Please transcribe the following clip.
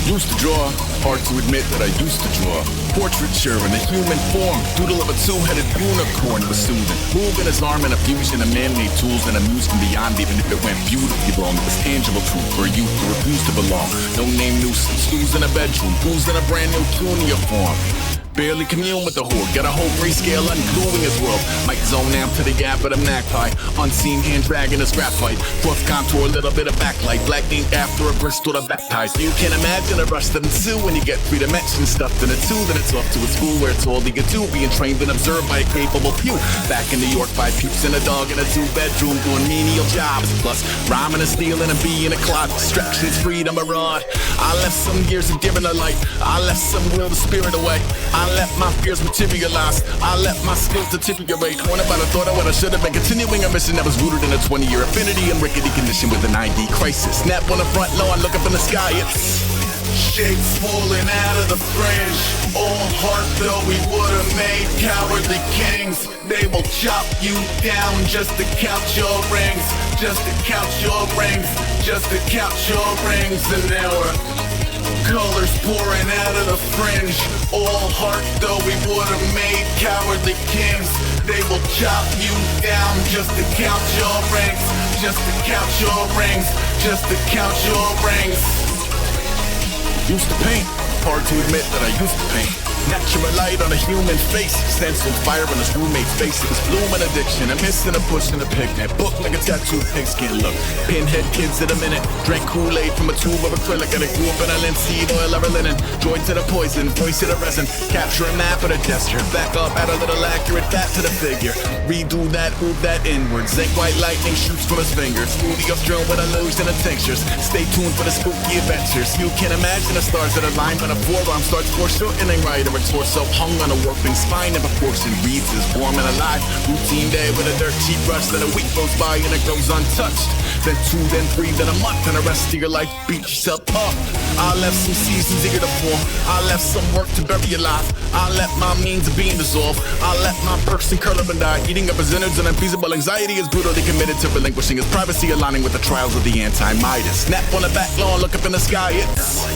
Used to draw, hard to admit that I used to draw. Portraiture in a human form, doodle of a two-headed unicorn was soothing. Moving his arm in a fusion of man-made tools and amusement beyond, even if it went beautifully wrong. It was tangible truth for a youth who refused to belong. No name nuisance, who's in a bedroom, who's in a brand new cuneiform. Barely commune with the horde, got a whole grayscale ungluing his world. Might zone out to the gap of the magpie, unseen hand dragging his graphite. Fourth contour, a little bit of backlight, black ink after a Bristol to baptize. You can imagine a rush that ensue when you get three dimensions stuffed in a two. Then it's off to a school where it's all you get to, being trained and observed by a capable few. Back in New York, 5 peeps and a dog in a 2-bedroom doing menial jobs. Plus, rhyming and stealing and being a clock. Distractions, freedom, a rod. I left some years of giving a light. I left some will the spirit away. I let my fears materialize. I let my skills deteriorate. One about a thought of what I should have been. Continuing a mission that was rooted in a 20-year affinity and rickety condition with an ID crisis. Snap on the front lawn, look up in the sky. It's shapes falling out of the fringe. All heart though we would've made cowardly kings. They will chop you down just to count your rings. Just to count your rings. Just to count your rings. And there were colors pouring out of the fringe. All heart though we would've made cowardly kings. They will chop you down just to count your rings. Just to count your rings. Just to count your rings. Used to paint, hard to admit that I used to paint. Natural light on a human face, stenciled fire on his roommate's face. It was bloom and addiction, a miss and a push and a picnic. Book like a tattooed pigskin look. Pinhead kids in a minute. Drank Kool-Aid from a tube of acrylic and it grew up in a linseed oil ever linen. Joy to the poison, voice to the resin. Capture a map of the gesture. Back up, add a little accurate fat to the figure. Redo that, move that inward. Zinc white lightning shoots from his fingers. Studio strewn with illusion and tinctures. Stay tuned for the spooky adventures. You can imagine the stars that align when a forearm starts foreshortening right. Torso hung on a warping spine and proportion reads as warm and alive. Routine day with a dirt cheap brush. Then a week goes by and it goes untouched. Then 2, then 3, then a month, and the rest of your life beat yourself up. I left some seasons eager to form. I left some work to bury alive. I let my means of being dissolved. I let my person curl up and die. Eating up his innards and unfeasible anxiety is brutally committed to relinquishing his privacy, aligning with the trials of the anti-Midas. Snap on the back lawn, look up in the sky. It's